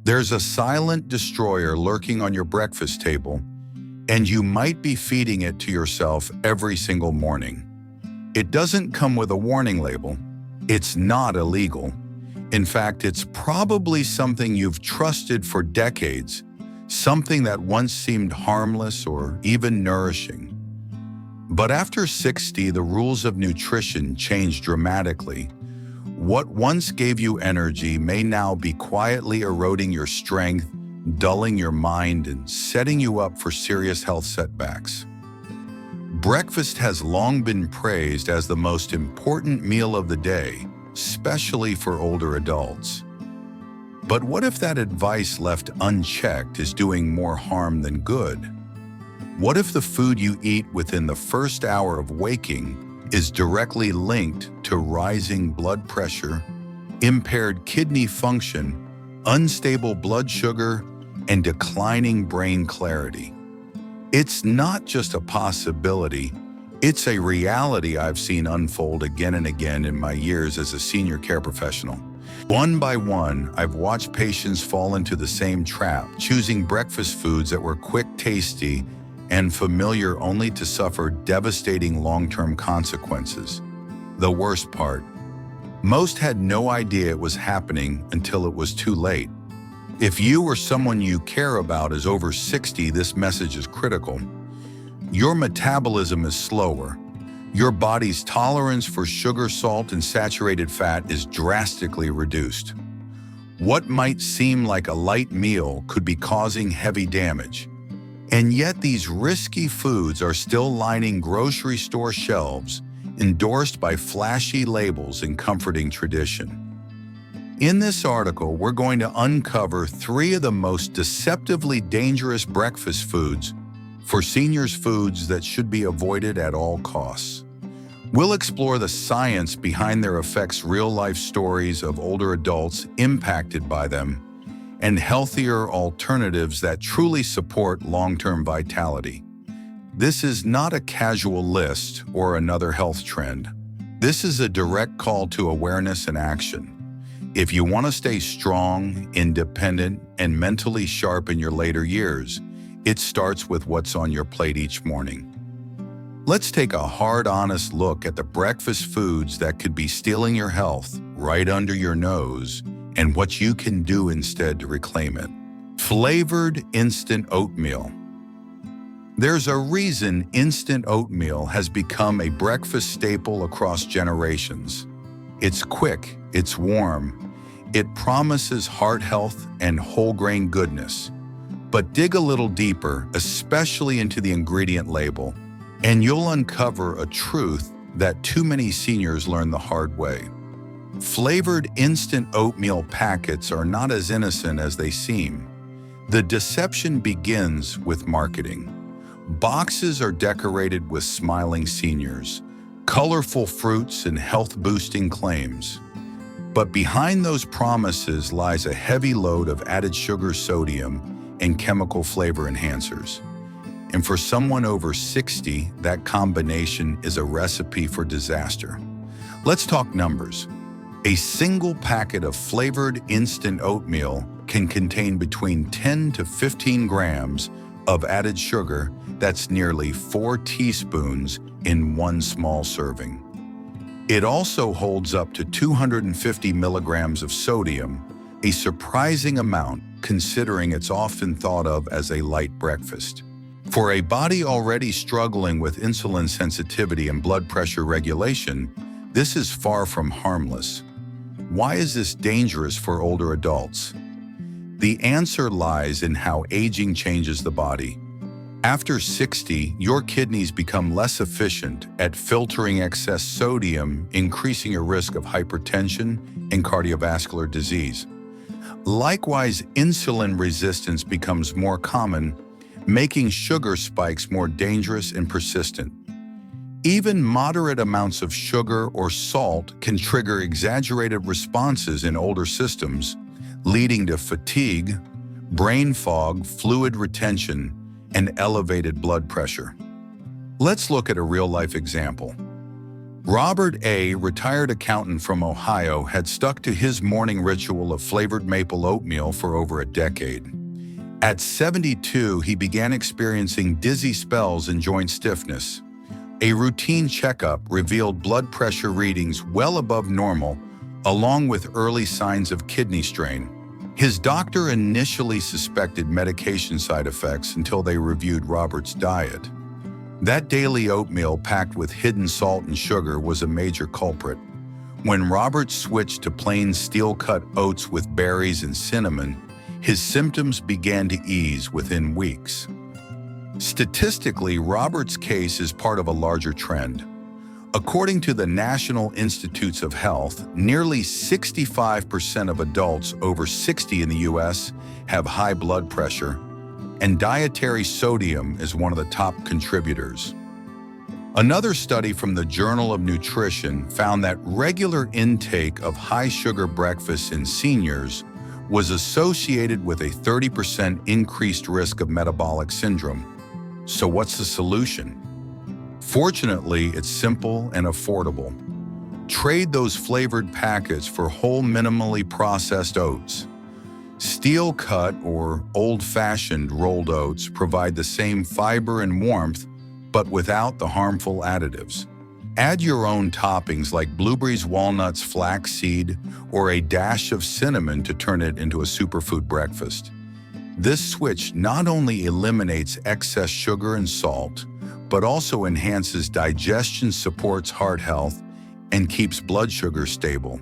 There's a silent destroyer lurking on your breakfast table, and you might be feeding it to yourself every single morning. It doesn't come with a warning label. It's not illegal. In fact, it's probably something you've trusted for decades, something that once seemed harmless or even nourishing. But after 60, the rules of nutrition change dramatically. What once gave you energy may now be quietly eroding your strength, dulling your mind, and setting you up for serious health setbacks. Breakfast has long been praised as the most important meal of the day, especially for older adults. But what if that advice left unchecked is doing more harm than good? What if the food you eat within the first hour of waking is directly linked to rising blood pressure, impaired kidney function, unstable blood sugar, and declining brain clarity? It's not just a possibility, it's a reality I've seen unfold again and again in my years as a senior care professional. One by one, I've watched patients fall into the same trap, choosing breakfast foods that were quick, tasty, and familiar only to suffer devastating long-term consequences. The worst part, most had no idea it was happening until it was too late. If you or someone you care about is over 60, this message is critical. Your metabolism is slower. Your body's tolerance for sugar, salt, and saturated fat is drastically reduced. What might seem like a light meal could be causing heavy damage. And yet these risky foods are still lining grocery store shelves, endorsed by flashy labels and comforting tradition. In this article, we're going to uncover 3 of the most deceptively dangerous breakfast foods for seniors, foods that should be avoided at all costs. We'll explore the science behind their effects, real-life stories of older adults impacted by them, and healthier alternatives that truly support long-term vitality. This is not a casual list or another health trend. This is a direct call to awareness and action. If you want to stay strong, independent, and mentally sharp in your later years, it starts with what's on your plate each morning. Let's take a hard, honest look at the breakfast foods that could be stealing your health right under your nose and what you can do instead to reclaim it. Flavored instant oatmeal. There's a reason instant oatmeal has become a breakfast staple across generations. It's quick, it's warm, it promises heart health and whole grain goodness. But dig a little deeper, especially into the ingredient label, and you'll uncover a truth that too many seniors learn the hard way. Flavored instant oatmeal packets are not as innocent as they seem. The deception begins with marketing. Boxes are decorated with smiling seniors, colorful fruits, and health-boosting claims. But behind those promises lies a heavy load of added sugar, sodium, and chemical flavor enhancers. And for someone over 60, that combination is a recipe for disaster. Let's talk numbers. A single packet of flavored instant oatmeal can contain between 10 to 15 grams of added sugar. That's nearly 4 teaspoons in one small serving. It also holds up to 250 milligrams of sodium, a surprising amount considering it's often thought of as a light breakfast. For a body already struggling with insulin sensitivity and blood pressure regulation, this is far from harmless. Why is this dangerous for older adults? The answer lies in how aging changes the body. After 60, your kidneys become less efficient at filtering excess sodium, increasing your risk of hypertension and cardiovascular disease. Likewise, insulin resistance becomes more common, making sugar spikes more dangerous and persistent. Even moderate amounts of sugar or salt can trigger exaggerated responses in older systems, leading to fatigue, brain fog, fluid retention, and elevated blood pressure. Let's look at a real-life example. Robert A., retired accountant from Ohio, had stuck to his morning ritual of flavored maple oatmeal for over a decade. At 72, he began experiencing dizzy spells and joint stiffness. A routine checkup revealed blood pressure readings well above normal, along with early signs of kidney strain. His doctor initially suspected medication side effects until they reviewed Robert's diet. That daily oatmeal packed with hidden salt and sugar was a major culprit. When Robert switched to plain steel-cut oats with berries and cinnamon, his symptoms began to ease within weeks. Statistically, Robert's case is part of a larger trend. According to the National Institutes of Health, nearly 65% of adults over 60 in the U.S. have high blood pressure, and dietary sodium is one of the top contributors. Another study from the Journal of Nutrition found that regular intake of high-sugar breakfasts in seniors was associated with a 30% increased risk of metabolic syndrome. So what's the solution? Fortunately, it's simple and affordable. Trade those flavored packets for whole minimally processed oats. Steel-cut or old-fashioned rolled oats provide the same fiber and warmth, but without the harmful additives. Add your own toppings like blueberries, walnuts, flaxseed, or a dash of cinnamon to turn it into a superfood breakfast. This switch not only eliminates excess sugar and salt, but also enhances digestion, supports heart health, and keeps blood sugar stable.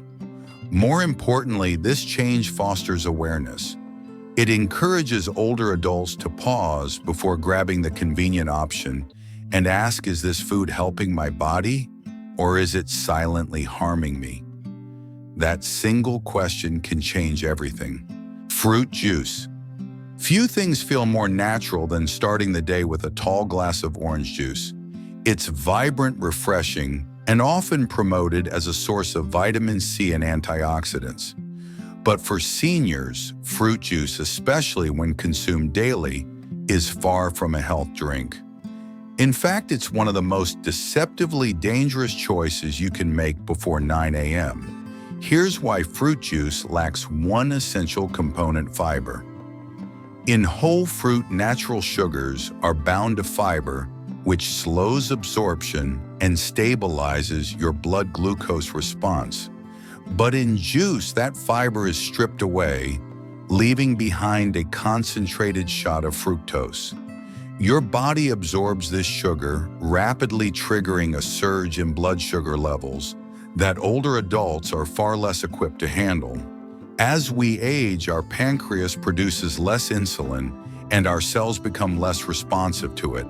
More importantly, this change fosters awareness. It encourages older adults to pause before grabbing the convenient option and ask, is this food helping my body, or is it silently harming me? That single question can change everything. Fruit juice. Few things feel more natural than starting the day with a tall glass of orange juice. It's vibrant, refreshing, and often promoted as a source of vitamin C and antioxidants. But for seniors, fruit juice, especially when consumed daily, is far from a health drink. In fact, it's one of the most deceptively dangerous choices you can make before 9 a.m. Here's why fruit juice lacks one essential component: fiber. In whole fruit, natural sugars are bound to fiber, which slows absorption and stabilizes your blood glucose response. But in juice, that fiber is stripped away, leaving behind a concentrated shot of fructose. Your body absorbs this sugar, rapidly triggering a surge in blood sugar levels that older adults are far less equipped to handle. As we age, our pancreas produces less insulin and our cells become less responsive to it.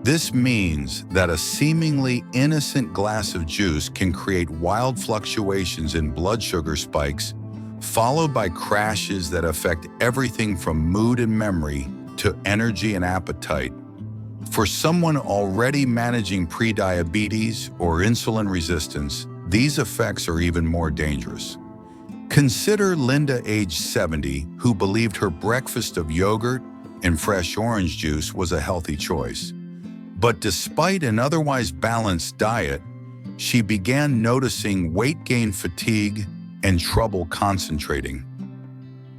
This means that a seemingly innocent glass of juice can create wild fluctuations in blood sugar spikes, followed by crashes that affect everything from mood and memory to energy and appetite. For someone already managing prediabetes or insulin resistance, these effects are even more dangerous. Consider Linda, age 70, who believed her breakfast of yogurt and fresh orange juice was a healthy choice. But despite an otherwise balanced diet, she began noticing weight gain, fatigue, and trouble concentrating.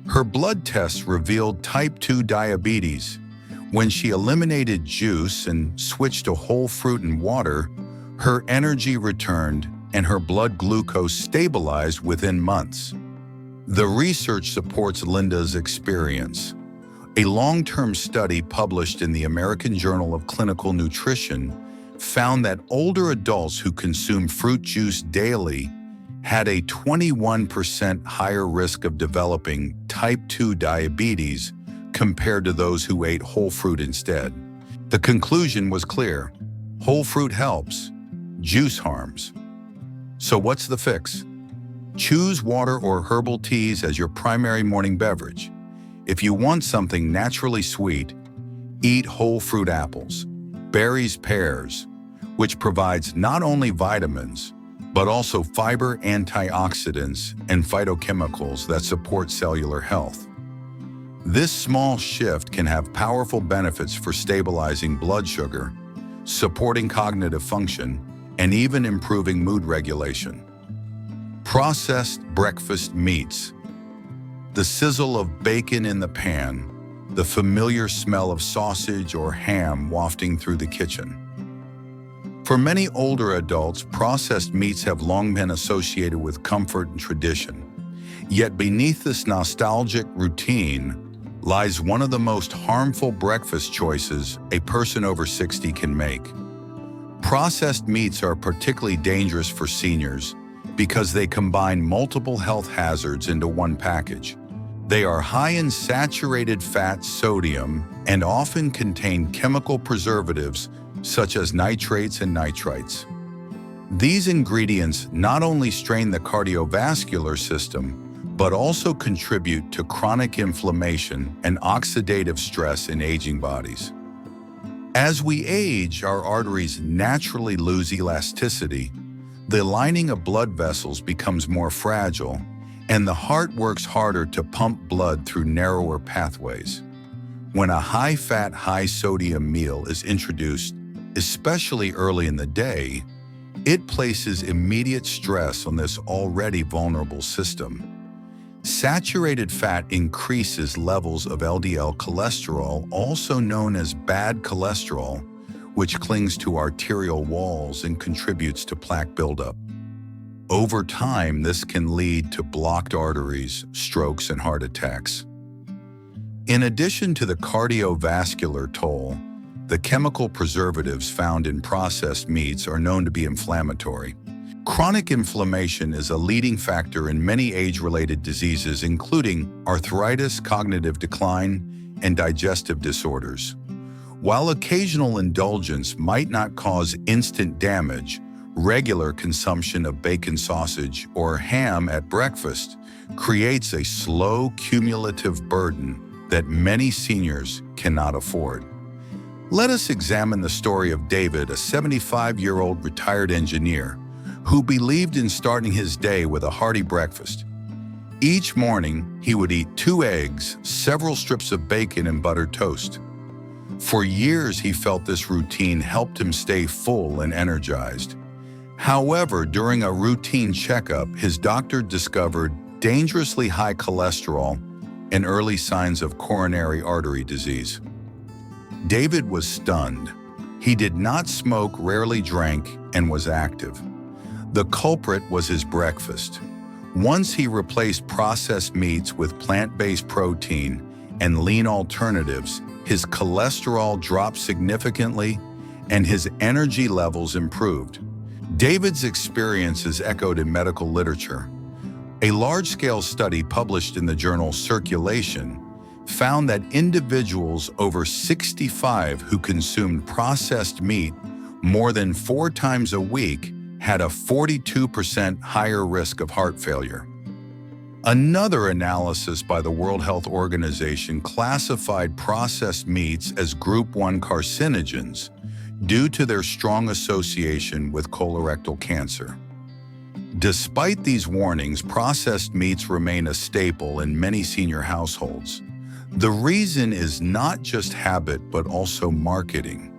Her blood tests revealed type 2 diabetes. When she eliminated juice and switched to whole fruit and water, her energy returned and her blood glucose stabilized within months. The research supports Linda's experience. A long-term study published in the American Journal of Clinical Nutrition found that older adults who consumed fruit juice daily had a 21% higher risk of developing type 2 diabetes compared to those who ate whole fruit instead. The conclusion was clear: whole fruit helps, juice harms. So what's the fix? Choose water or herbal teas as your primary morning beverage. If you want something naturally sweet, eat whole fruit apples, berries, pears, which provides not only vitamins, but also fiber, antioxidants, and phytochemicals that support cellular health. This small shift can have powerful benefits for stabilizing blood sugar, supporting cognitive function, and even improving mood regulation. Processed breakfast meats. The sizzle of bacon in the pan, the familiar smell of sausage or ham wafting through the kitchen. For many older adults, processed meats have long been associated with comfort and tradition. Yet beneath this nostalgic routine lies one of the most harmful breakfast choices a person over 60 can make. Processed meats are particularly dangerous for seniors because they combine multiple health hazards into one package. They are high in saturated fat, sodium, and often contain chemical preservatives such as nitrates and nitrites. These ingredients not only strain the cardiovascular system, but also contribute to chronic inflammation and oxidative stress in aging bodies. As we age, our arteries naturally lose elasticity, the lining of blood vessels becomes more fragile, and the heart works harder to pump blood through narrower pathways. When a high-fat, high-sodium meal is introduced, especially early in the day, it places immediate stress on this already vulnerable system. Saturated fat increases levels of LDL cholesterol, also known as bad cholesterol, which clings to arterial walls and contributes to plaque buildup. Over time, this can lead to blocked arteries, strokes, and heart attacks. In addition to the cardiovascular toll, the chemical preservatives found in processed meats are known to be inflammatory. Chronic inflammation is a leading factor in many age-related diseases, including arthritis, cognitive decline, and digestive disorders. While occasional indulgence might not cause instant damage, regular consumption of bacon, sausage, or ham at breakfast creates a slow, cumulative burden that many seniors cannot afford. Let us examine the story of David, a 75-year-old retired engineer who believed in starting his day with a hearty breakfast. Each morning, he would eat 2 eggs, several strips of bacon, and buttered toast. For years, he felt this routine helped him stay full and energized. However, during a routine checkup, his doctor discovered dangerously high cholesterol and early signs of coronary artery disease. David was stunned. He did not smoke, rarely drank, and was active. The culprit was his breakfast. Once he replaced processed meats with plant-based protein and lean alternatives, his cholesterol dropped significantly and his energy levels improved. David's experience is echoed in medical literature. A large-scale study published in the journal Circulation found that individuals over 65 who consumed processed meat more than 4 times a week had a 42% higher risk of heart failure. Another analysis by the World Health Organization classified processed meats as Group 1 carcinogens due to their strong association with colorectal cancer. Despite these warnings, processed meats remain a staple in many senior households. The reason is not just habit, but also marketing.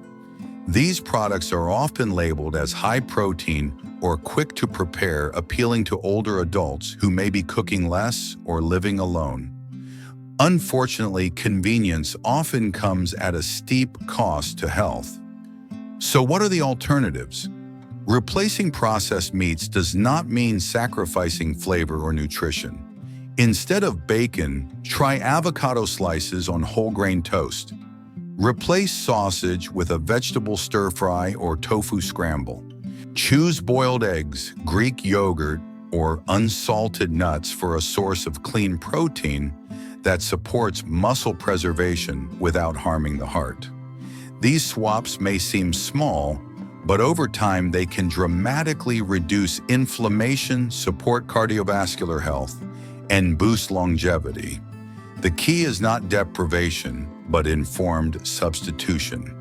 These products are often labeled as high protein or quick to prepare, appealing to older adults who may be cooking less or living alone. Unfortunately, convenience often comes at a steep cost to health. So what are the alternatives? Replacing processed meats does not mean sacrificing flavor or nutrition. Instead of bacon, try avocado slices on whole grain toast. Replace sausage with a vegetable stir-fry or tofu scramble. Choose boiled eggs, Greek yogurt, or unsalted nuts for a source of clean protein that supports muscle preservation without harming the heart. These swaps may seem small, but over time they can dramatically reduce inflammation, support cardiovascular health, and boost longevity. The key is not deprivation, but informed substitution.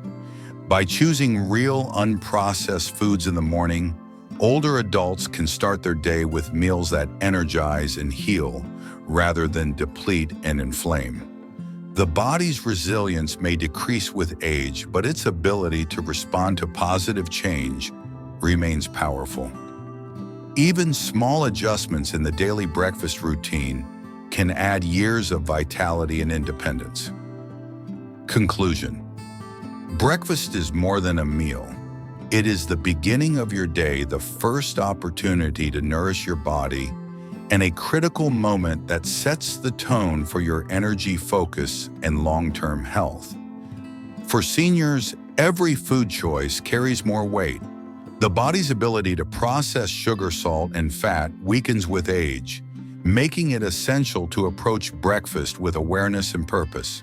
By choosing real, unprocessed foods in the morning, older adults can start their day with meals that energize and heal rather than deplete and inflame. The body's resilience may decrease with age, but its ability to respond to positive change remains powerful. Even small adjustments in the daily breakfast routine can add years of vitality and independence. Conclusion: breakfast is more than a meal. It is the beginning of your day, the first opportunity to nourish your body, and a critical moment that sets the tone for your energy, focus, and long-term health. For seniors, every food choice carries more weight. The body's ability to process sugar, salt, and fat weakens with age, making it essential to approach breakfast with awareness and purpose.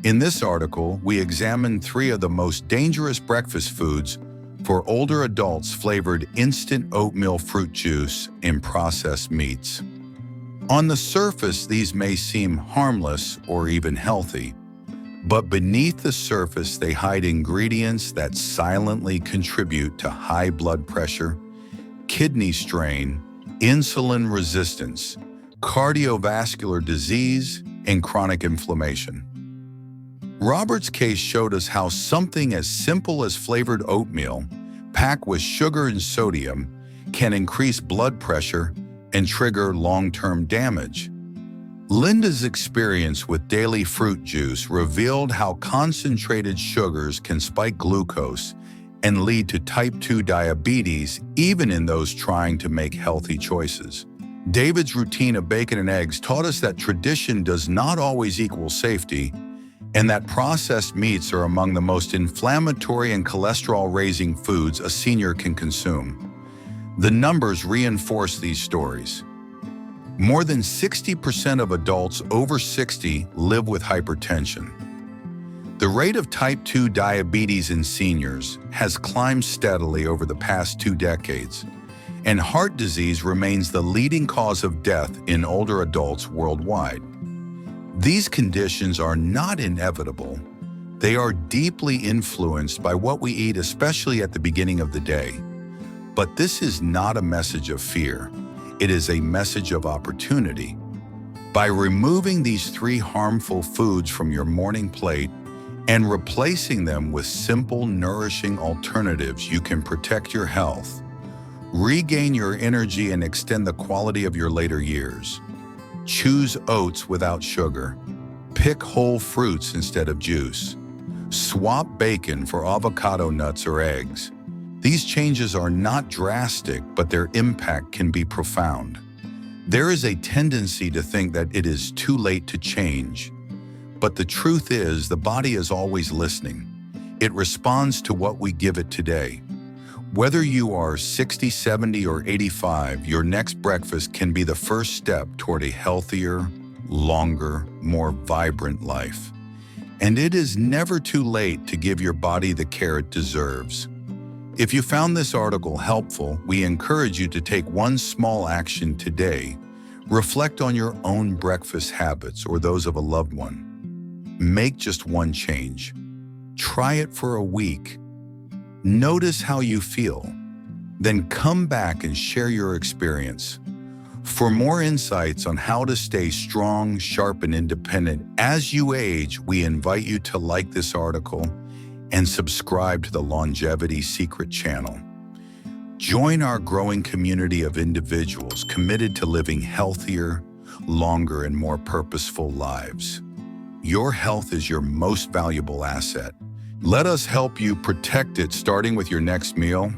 In this article, we examine 3 of the most dangerous breakfast foods for older adults: flavored instant oatmeal, fruit juice, and processed meats. On the surface, these may seem harmless or even healthy, but beneath the surface, they hide ingredients that silently contribute to high blood pressure, kidney strain, insulin resistance, cardiovascular disease, and chronic inflammation. Robert's case showed us how something as simple as flavored oatmeal, packed with sugar and sodium, can increase blood pressure and trigger long-term damage. Linda's experience with daily fruit juice revealed how concentrated sugars can spike glucose and lead to type 2 diabetes, even in those trying to make healthy choices. David's routine of bacon and eggs taught us that tradition does not always equal safety, and that processed meats are among the most inflammatory and cholesterol-raising foods a senior can consume. The numbers reinforce these stories. More than 60% of adults over 60 live with hypertension. The rate of type 2 diabetes in seniors has climbed steadily over the past 2 decades, and heart disease remains the leading cause of death in older adults worldwide. These conditions are not inevitable. They are deeply influenced by what we eat, especially at the beginning of the day. But this is not a message of fear. It is a message of opportunity. By removing these 3 harmful foods from your morning plate and replacing them with simple, nourishing alternatives, you can protect your health, regain your energy, and extend the quality of your later years. Choose oats without sugar. Pick whole fruits instead of juice. Swap bacon for avocado, nuts, or eggs. These changes are not drastic, but their impact can be profound. There is a tendency to think that it is too late to change, but the truth is the body is always listening. It responds to what we give it today. Whether you are 60, 70, or 85, your next breakfast can be the first step toward a healthier, longer, more vibrant life. And it is never too late to give your body the care it deserves. If you found this article helpful, we encourage you to take one small action today. Reflect on your own breakfast habits or those of a loved one. Make just one change. Try it for a week. Notice how you feel. Then come back and share your experience. For more insights on how to stay strong, sharp, and independent as you age, we invite you to like this article and subscribe to the Longevity Secret channel. Join our growing community of individuals committed to living healthier, longer, and more purposeful lives. Your health is your most valuable asset. Let us help you protect it, starting with your next meal.